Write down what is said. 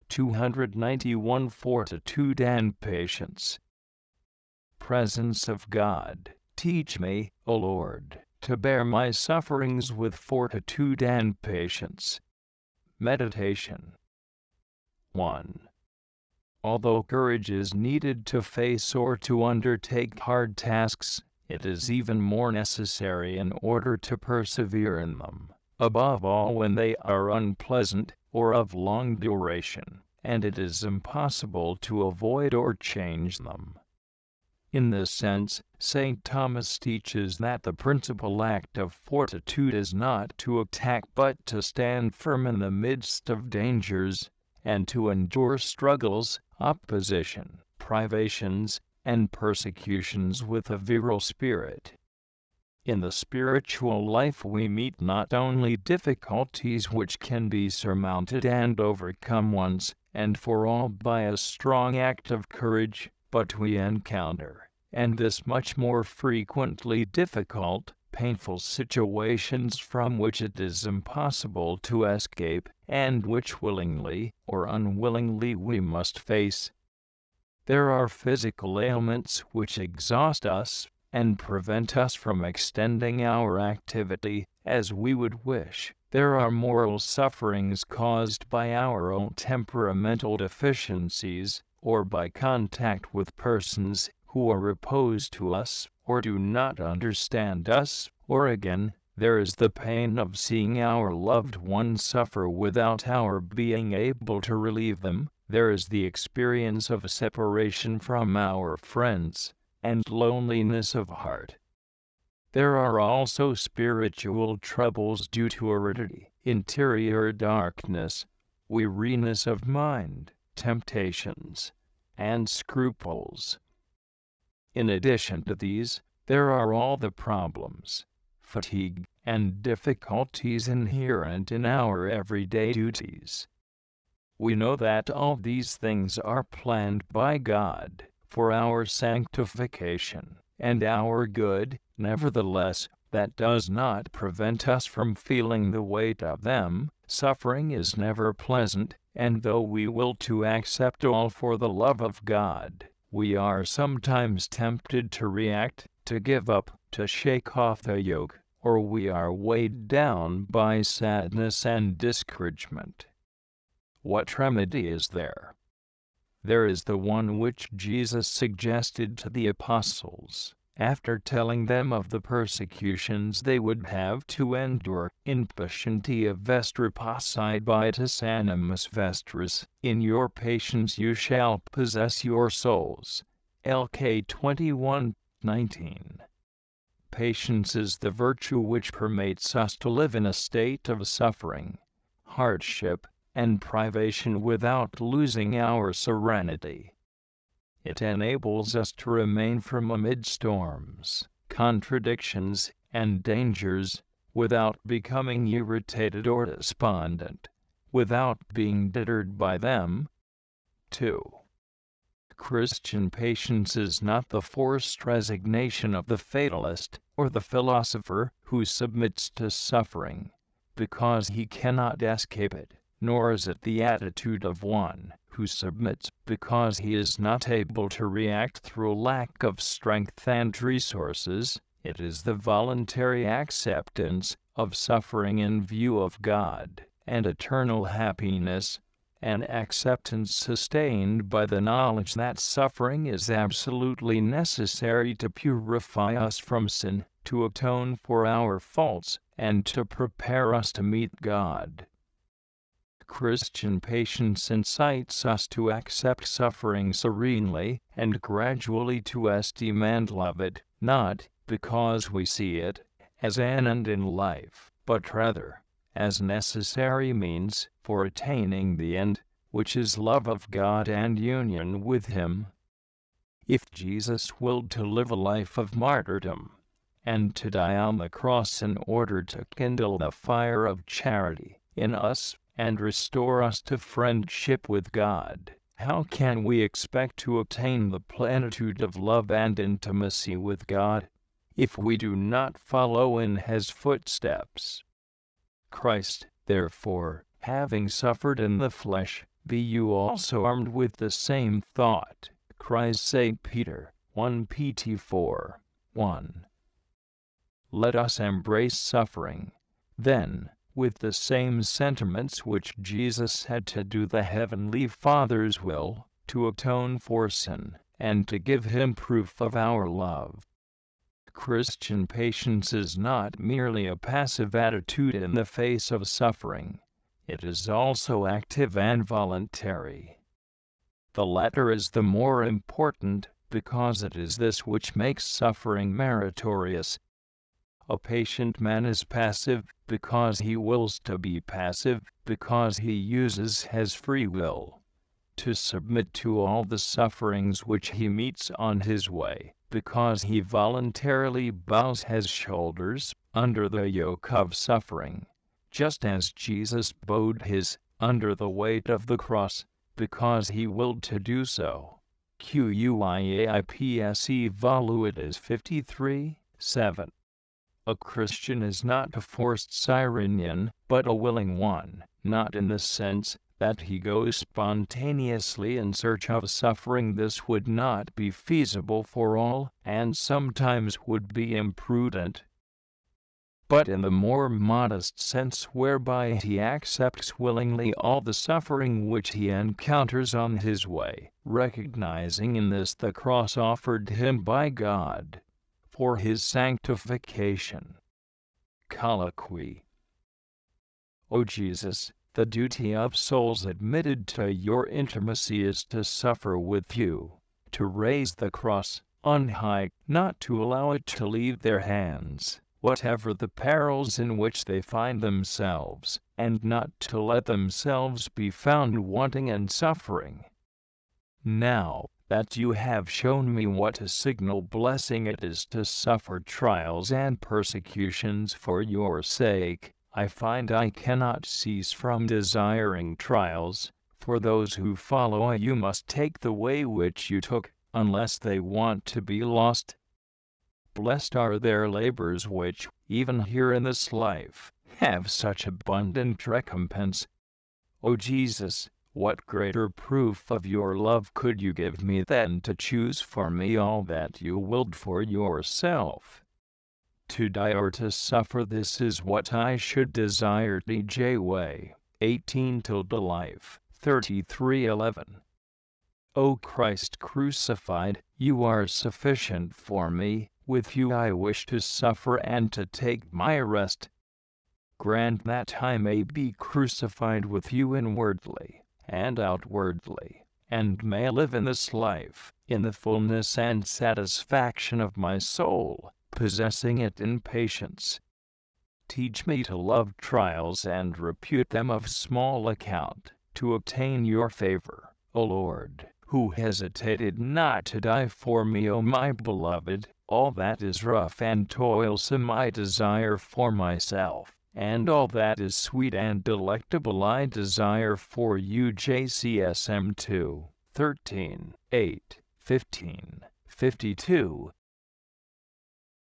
291 Fortitude and Patience. Presence of God, teach me, O Lord, to bear my sufferings with fortitude and patience. Meditation 1. Although courage is needed to face or to undertake hard tasks, it is even more necessary in order to persevere in them, above all when they are unpleasant or of long duration, and it is impossible to avoid or change them. In this sense, St. Thomas teaches that the principal act of fortitude is not to attack but to stand firm in the midst of dangers, and to endure struggles, opposition, privations, and persecutions with a virile spirit. In the spiritual life we meet not only difficulties which can be surmounted and overcome once and for all by a strong act of courage, but we encounter, and this much more frequently, difficult, painful situations from which it is impossible to escape, and which willingly or unwillingly we must face. There are physical ailments which exhaust us, and prevent us from extending our activity as we would wish. There are moral sufferings caused by our own temperamental deficiencies, or by contact with persons who are opposed to us, or do not understand us, or again, there is the pain of seeing our loved ones suffer without our being able to relieve them. There is the experience of separation from our friends, and loneliness of heart. There are also spiritual troubles due to aridity, interior darkness, weariness of mind, temptations, and scruples. In addition to these, there are all the problems, fatigue, and difficulties inherent in our everyday duties. We know that all these things are planned by God for our sanctification and our good. Nevertheless, that does not prevent us from feeling the weight of them. Suffering is never pleasant, and though we will to accept all for the love of God, we are sometimes tempted to react, to give up, to shake off the yoke, or we are weighed down by sadness and discouragement. What remedy is there? There is the one which Jesus suggested to the apostles, after telling them of the persecutions they would have to endure. In patientia vestra possidebitis animus vestris, in your patience you shall possess your souls. LK 21:19. Patience is the virtue which permits us to live in a state of suffering, hardship, and privation without losing our serenity. It enables us to remain firm amid storms, contradictions, and dangers, without becoming irritated or despondent, without being deterred by them. 2. Christian patience is not the forced resignation of the fatalist or the philosopher who submits to suffering because he cannot escape it, nor is it the attitude of one who submits because he is not able to react through lack of strength and resources. It is the voluntary acceptance of suffering in view of God and eternal happiness, an acceptance sustained by the knowledge that suffering is absolutely necessary to purify us from sin, to atone for our faults, and to prepare us to meet God. Christian patience incites us to accept suffering serenely and gradually to esteem and love it, not because we see it as an end in life, but rather as necessary means for attaining the end, which is love of God and union with Him. If Jesus willed to live a life of martyrdom, and to die on the cross in order to kindle the fire of charity in us, and restore us to friendship with God, how can we expect to attain the plenitude of love and intimacy with God if we do not follow in His footsteps? Christ, therefore, having suffered in the flesh, Be you also armed with the same thought, cries St. Peter, 1 Pt 4, 1. Let us embrace suffering, then, with the same sentiments which Jesus had to do the Heavenly Father's will, to atone for sin, and to give Him proof of our love. Christian patience is not merely a passive attitude in the face of suffering. It is also active and voluntary. The latter is the more important, because it is this which makes suffering meritorious. A patient man is passive, because he wills to be passive, because he uses his free will to submit to all the sufferings which he meets on his way, because he voluntarily bows his shoulders under the yoke of suffering, just as Jesus bowed his under the weight of the cross, because he willed to do so. Quiapse Voluides 53, 7. A Christian is not a forced Cyrenian, but a willing one, not in the sense that he goes spontaneously in search of suffering. This would not be feasible for all, and sometimes would be imprudent. But in the more modest sense whereby he accepts willingly all the suffering which he encounters on his way, recognizing in this the cross offered him by God for his sanctification. Colloquy. O Jesus, the duty of souls admitted to your intimacy is to suffer with you, to raise the cross on high, not to allow it to leave their hands, whatever the perils in which they find themselves, and not to let themselves be found wanting and suffering. Now that you have shown me what a signal blessing it is to suffer trials and persecutions for your sake, I find I cannot cease from desiring trials. For those who follow you must take the way which you took, unless they want to be lost. Blessed are their labors which, even here in this life, have such abundant recompense. O Jesus, what greater proof of your love could you give me than to choose for me all that you willed for yourself? To die or to suffer, this is what I should desire. D.J. Way, 18 tilde life, 33:11. O Christ crucified, you are sufficient for me, with you I wish to suffer and to take my rest. Grant that I may be crucified with you inwardly and outwardly, and may live in this life, in the fullness and satisfaction of my soul, possessing it in patience. Teach me to love trials and repute them of small account, to obtain your favor, O Lord, who hesitated not to die for me. O my beloved, all that is rough and toilsome I desire for myself, and all that is sweet and delectable I desire for you. JCSM 2, 13, 8, 15, 52.